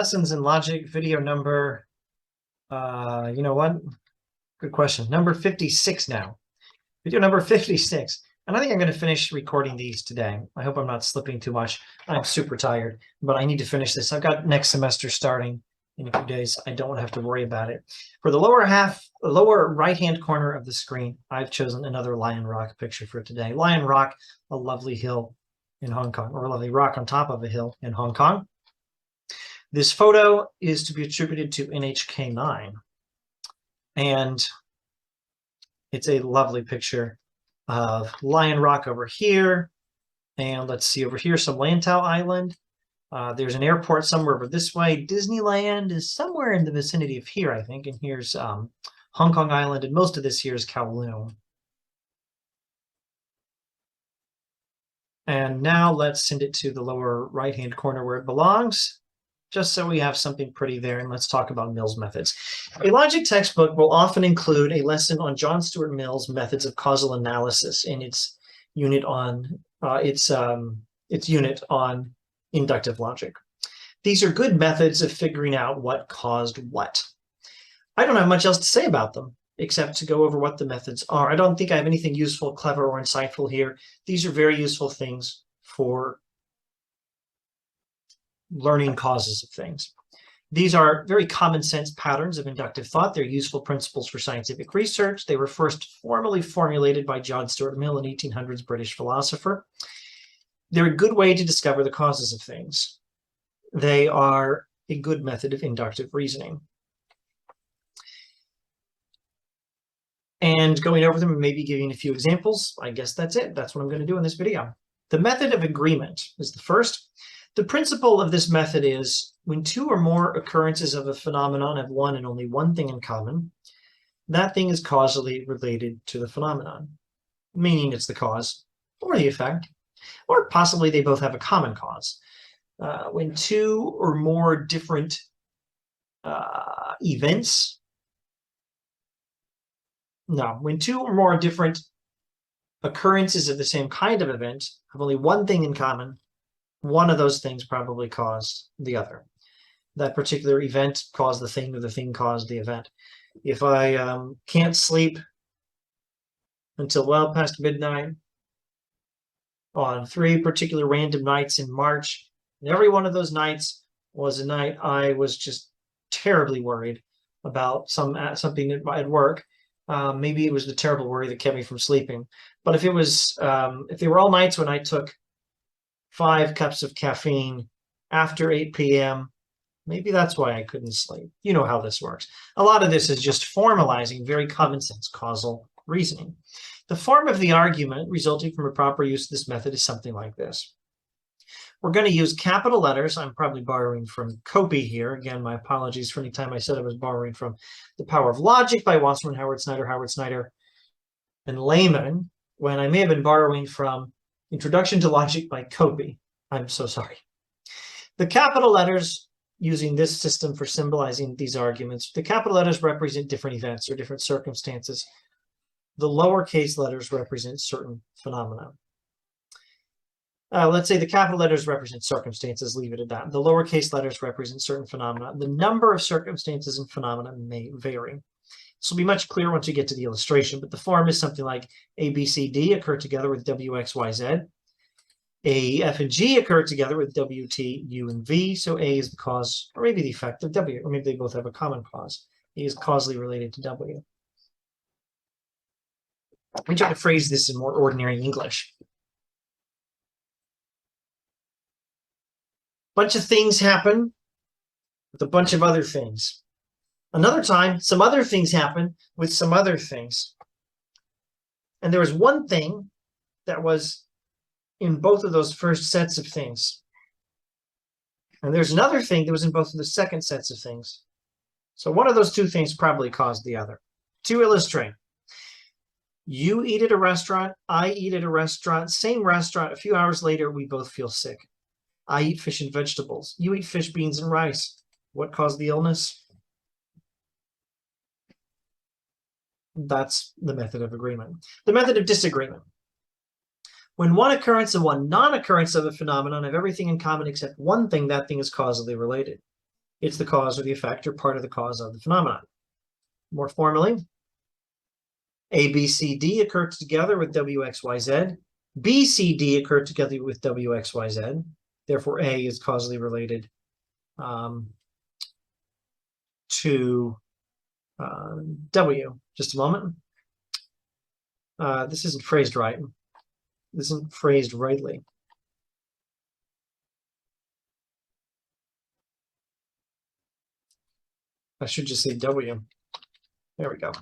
Lessons in Logic, video number, you know what? Good question. Number 56 now. Video number 56. And I think I'm going to finish recording these today. I hope I'm not slipping too much. I'm super tired, but I need to finish this. I've got next semester starting in a few days. I don't have to worry about it. For the lower right-hand corner of the screen, I've chosen another Lion Rock picture for today. Lion Rock, a lovely hill in Hong Kong, or a lovely rock on top of a hill in Hong Kong. This photo is to be attributed to NHK9, and it's a lovely picture of Lion Rock over here, and let's see over here, some Lantau Island. There's an airport somewhere over this way. Disneyland is somewhere in the vicinity of here, I think, and here's Hong Kong Island, and most of this here is Kowloon. And now let's send it to the lower right-hand corner where it belongs, just so we have something pretty there, and let's talk about Mill's methods. A logic textbook will often include a lesson on John Stuart Mill's methods of causal analysis in its unit on inductive logic. These are good methods of figuring out what caused what. I don't have much else to say about them, except to go over what the methods are. I don't think I have anything useful, clever, or insightful here. These are very useful things for learning causes of things. These are very common sense patterns of inductive thought. They're useful principles for scientific research. They were first formally formulated by John Stuart Mill, an 1800s British philosopher. They're a good way to discover the causes of things. They are a good method of inductive reasoning. And going over them and maybe giving a few examples, I guess that's it. That's what I'm going to do in this video. The method of agreement is the first. The principle of this method is when two or more occurrences of a phenomenon have one and only one thing in common, that thing is causally related to the phenomenon, meaning it's the cause or the effect, or possibly they both have a common cause. When two or more different when two or more different occurrences of the same kind of event have only one thing in common, one of those things probably caused the other. That particular event caused the thing, or the thing caused the event. If I can't sleep until well past midnight on 3 particular random nights in March, and every one of those nights was a night I was just terribly worried about something at work. Maybe it was the terrible worry that kept me from sleeping. But if it was, if they were all nights when I took 5 cups of caffeine after 8 p.m., maybe that's why I couldn't sleep. You know how this works. A lot of this is just formalizing very common sense causal reasoning. The form of the argument resulting from a proper use of this method is something like this. We're going to use capital letters. I'm probably borrowing from Copy here. Again, my apologies for any time I said I was borrowing from The Power of Logic by Wasserman, Howard Snyder, and Lehman, when I may have been borrowing from Introduction to Logic by Copy. I'm so sorry. The capital letters, using this system for symbolizing these arguments, the capital letters represent different events or different circumstances. The lowercase letters represent certain phenomena. Let's say the capital letters represent circumstances, leave it at that. The lowercase letters represent certain phenomena. The number of circumstances and phenomena may vary. This will be much clearer once you get to the illustration, but the form is something like A, B, C, D occur together with W, X, Y, Z. A, F, and G occur together with W, T, U, and V. So A is the cause, or maybe the effect of W, or maybe they both have a common cause. A is causally related to W. Let me try to phrase this in more ordinary English. A bunch of things happen with a bunch of other things. Another time, some other things happen with some other things. And there was one thing that was in both of those first sets of things. And there's another thing that was in both of the second sets of things. So one of those two things probably caused the other. To illustrate, you eat at a restaurant, I eat at a restaurant, same restaurant, a few hours later, we both feel sick. I eat fish and vegetables. You eat fish, beans, and rice. What caused the illness? That's the method of agreement. The method of disagreement. When one occurrence and one non-occurrence of a phenomenon have everything in common except one thing, that thing is causally related. It's the cause or the effect or part of the cause of the phenomenon. More formally, A, B, C, D occur together with W, X, Y, Z. B, C, D occur together with W, X, Y, Z. Therefore, A is causally related to W. Just a moment. This isn't phrased right. This isn't phrased rightly. I should just say W. There we go.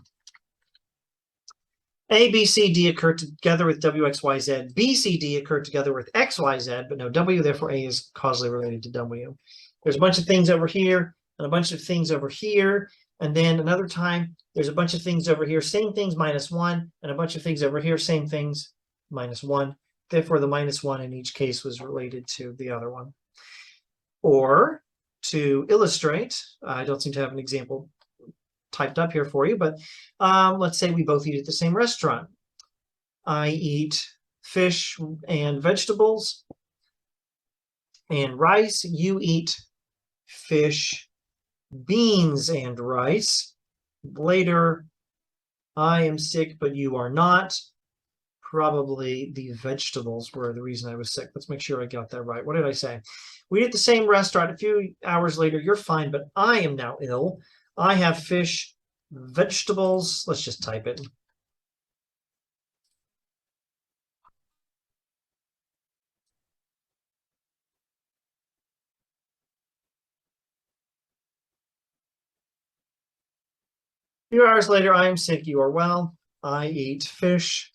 A, B, C, D occur together with W, X, Y, Z. B, C, D occur together with X, Y, Z, but no W, therefore A is causally related to W. There's a bunch of things over here and a bunch of things over here. And then another time, there's a bunch of things over here, same things -1, and a bunch of things over here, same things -1. Therefore, the -1 in each case was related to the other one. Or to illustrate, I don't seem to have an example typed up here for you, but let's say we both eat at the same restaurant. I eat fish and vegetables and rice. You eat fish, beans, and rice. Later, I am sick, but you are not. Probably the vegetables were the reason I was sick. Let's make sure I got that right. What did I say? We eat at the same restaurant. A few hours later, you're fine, but I am now ill. I have fish, vegetables. Let's just type it. A few hours later, I am sick. You are well. I eat fish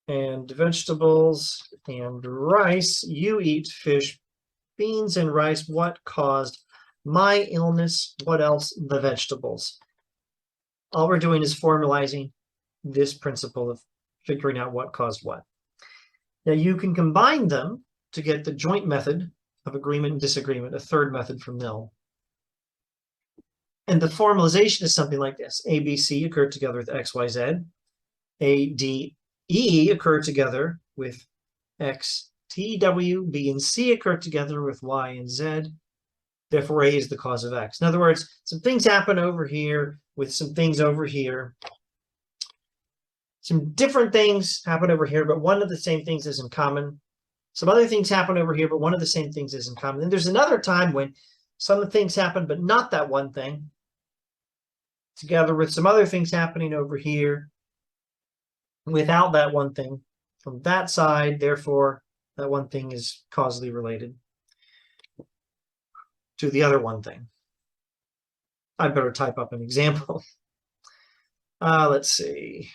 and vegetables and rice. You eat fish, beans, and rice. What caused my illness? What else? The vegetables. All we're doing is formalizing this principle of figuring out what caused what. Now you can combine them to get the joint method of agreement and disagreement, a third method from Mill. And the formalization is something like this. A, B, C occur together with X, Y, Z. A, D, E occur together with X, T, W. B and C occur together with Y and Z. Therefore, A is the cause of X. In other words, some things happen over here with some things over here. Some different things happen over here, but one of the same things is in common. Some other things happen over here, but one of the same things is in common. And there's another time when some things happen, but not that one thing, together with some other things happening over here without that one thing from that side. Therefore, that one thing is causally related to the other one thing. I'd better type up an example. Let's see.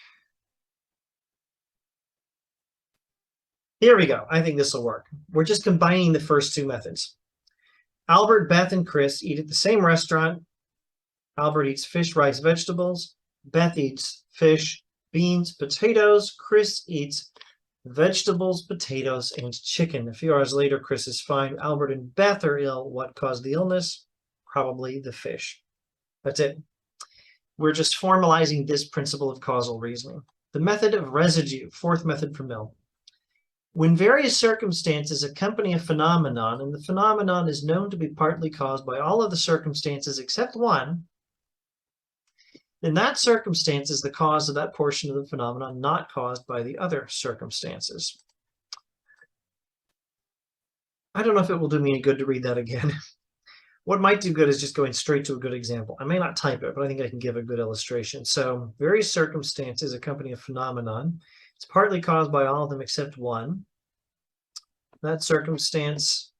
Here we go. I think this will work. We're just combining the first two methods. Albert, Beth, and Chris eat at the same restaurant. Albert eats fish, rice, vegetables. Beth eats fish, beans, potatoes. Chris eats vegetables, potatoes, and chicken. A few hours later, Chris is fine. Albert and Beth are ill. What caused the illness? Probably the fish. That's it. We're just formalizing this principle of causal reasoning. The method of residue, fourth method from Mill. When various circumstances accompany a phenomenon, and the phenomenon is known to be partly caused by all of the circumstances except one, then that circumstance is the cause of that portion of the phenomenon not caused by the other circumstances. I don't know if it will do me any good to read that again. What might do good is just going straight to a good example. I may not type it, but I think I can give a good illustration. So various circumstances accompany a phenomenon. It's partly caused by all of them except one. That circumstance,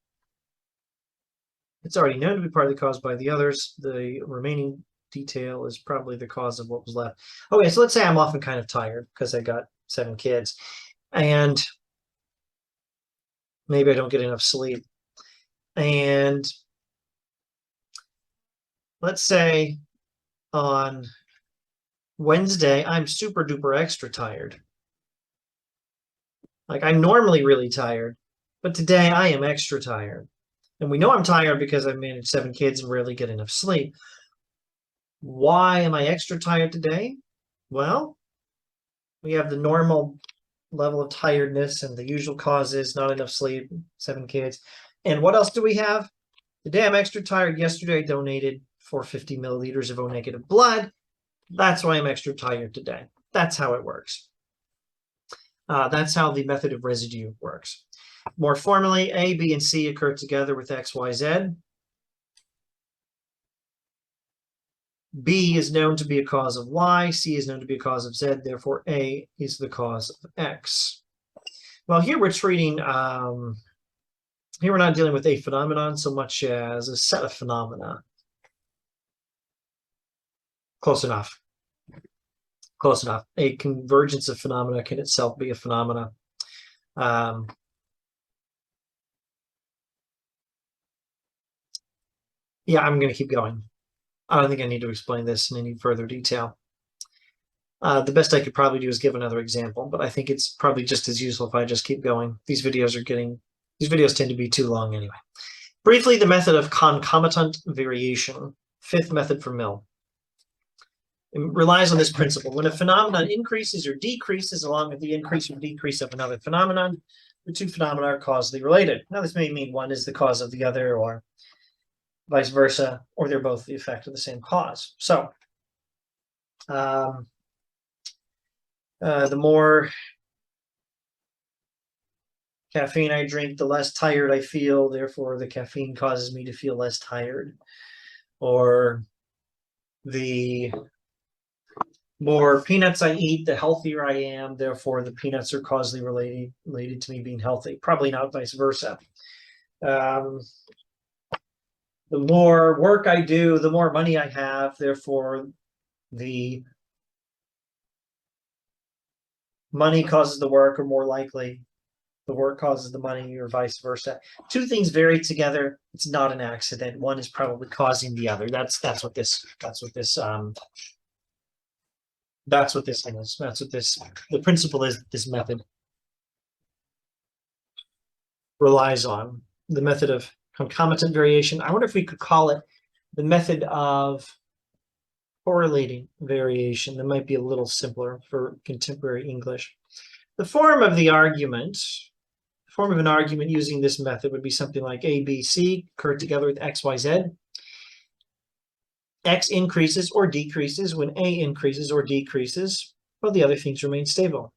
it's already known to be partly caused by the others. The remaining detail is probably the cause of what was left. Okay, so let's say I'm often kind of tired because I got 7 kids and maybe I don't get enough sleep. And let's say on Wednesday, I'm super duper extra tired. Like I'm normally really tired, but today I am extra tired. And we know I'm tired because I managed 7 kids and rarely get enough sleep. Why am I extra tired today? Well, we have the normal level of tiredness and the usual causes, not enough sleep, 7 kids. And what else do we have? Today I'm extra tired. Yesterday I donated 450 milliliters of O negative blood. That's why I'm extra tired today. That's how it works. That's how the method of residue works. More formally, A, B, and C occur together with X, Y, Z. B is known to be a cause of Y, C is known to be a cause of Z, therefore A is the cause of X. Well, here we're treating, here we're not dealing with a phenomenon so much as a set of phenomena. Close enough. Close enough. A convergence of phenomena can itself be a phenomena. Yeah, I'm going to keep going. I don't think I need to explain this in any further detail. The best I could probably do is give another example, but I think it's probably just as useful if I just keep going. These videos tend to be too long anyway. Briefly, the method of concomitant variation, fifth method for Mill. It relies on this principle. When a phenomenon increases or decreases along with the increase or decrease of another phenomenon, the two phenomena are causally related. Now, this may mean one is the cause of the other, or vice versa, or they're both the effect of the same cause. So, the more caffeine I drink, the less tired I feel. Therefore, the caffeine causes me to feel less tired. Or the more peanuts I eat, the healthier I am. Therefore, the peanuts are causally related to me being healthy. Probably not vice versa. The more work I do, the more money I have. Therefore, the money causes the work, or more likely, the work causes the money, or vice versa. Two things vary together. It's not an accident. One is probably causing the other. That's what this the principle is that this method relies on. The method of concomitant variation. I wonder if we could call it the method of correlating variation. That might be a little simpler for contemporary English. The form of an argument using this method would be something like A, B, C occur together with X, Y, Z. X increases or decreases when A increases or decreases, while the other things remain stable.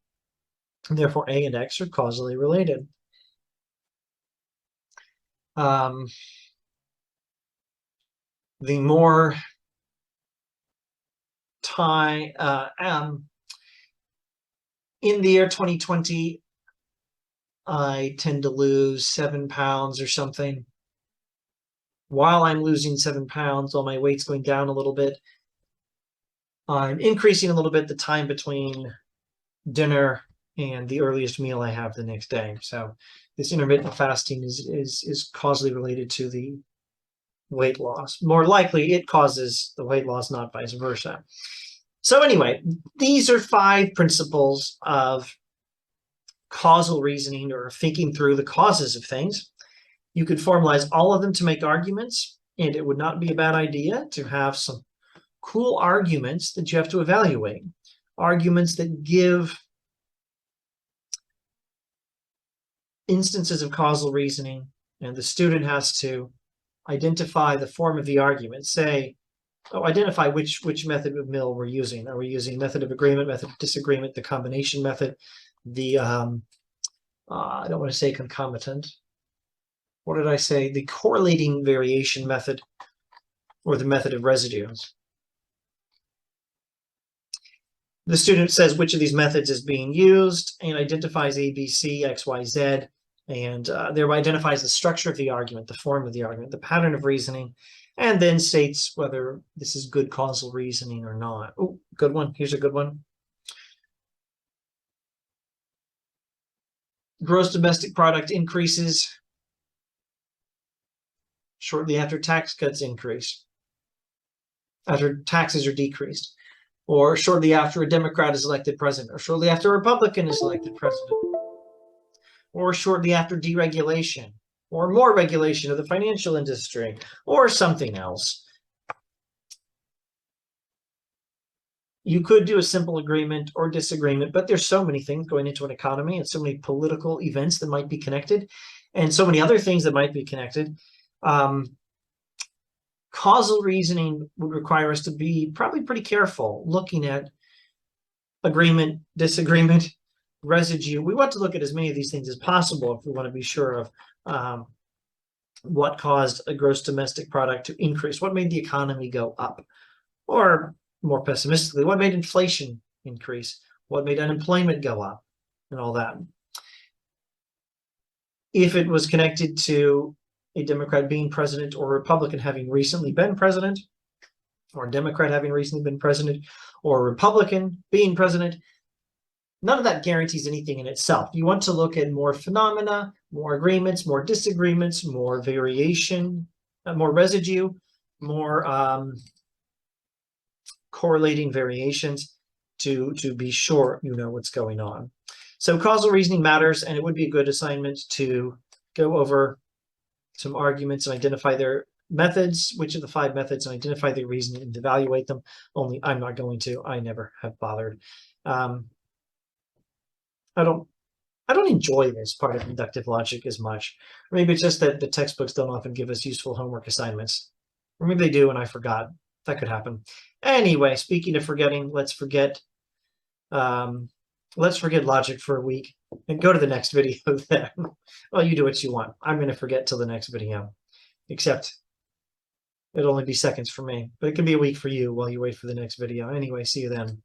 And therefore, A and X are causally related. The more time in the year 2020, I tend to lose 7 pounds or something. While I'm losing 7 pounds, while my weight's going down a little bit, I'm increasing a little bit the time between dinner and the earliest meal I have the next day. So this intermittent fasting is causally related to the weight loss. More likely, it causes the weight loss, not vice versa. So anyway, these are 5 principles of causal reasoning, or thinking through the causes of things. You could formalize all of them to make arguments, and it would not be a bad idea to have some cool arguments that you have to evaluate. Arguments that give instances of causal reasoning, and the student has to identify the form of the argument. Say, identify which method of Mill we're using. Are we using method of agreement, method of disagreement, the combination method, the I don't want to say concomitant. What did I say? The correlating variation method, or the method of residues. The student says which of these methods is being used and identifies A, B, C, X, Y, Z, and thereby identifies the structure of the argument, the form of the argument, the pattern of reasoning, and then states whether this is good causal reasoning or not. Oh, good one. Here's a good one. Gross domestic product increases shortly after tax cuts increase, after taxes are decreased, or shortly after a Democrat is elected president, or shortly after a Republican is elected president, or shortly after deregulation, or more regulation of the financial industry, or something else. You could do a simple agreement or disagreement, but there's so many things going into an economy, and so many political events that might be connected, and so many other things that might be connected. Causal reasoning would require us to be probably pretty careful looking at agreement, disagreement, residue. We want to look at as many of these things as possible if we want to be sure of what caused a gross domestic product to increase, what made the economy go up, or more pessimistically, what made inflation increase, what made unemployment go up, and all that. If it was connected to a Democrat being president or a Republican having recently been president, or a Democrat having recently been president, or a Republican being president, none of that guarantees anything in itself. You want to look at more phenomena, more agreements, more disagreements, more variation, more residue, more correlating variations to be sure you know what's going on. So causal reasoning matters, and it would be a good assignment to go over some arguments and identify their methods, which of the 5 methods, and identify their reasoning and evaluate them. Only I'm not going to. I never have bothered. I don't enjoy this part of inductive logic as much. Or maybe it's just that the textbooks don't often give us useful homework assignments. Or maybe they do and I forgot. That could happen. Anyway, speaking of forgetting, let's forget logic for a week and go to the next video then. Well, you do what you want. I'm going to forget till the next video. Except it'll only be seconds for me. But it can be a week for you while you wait for the next video. Anyway, see you then.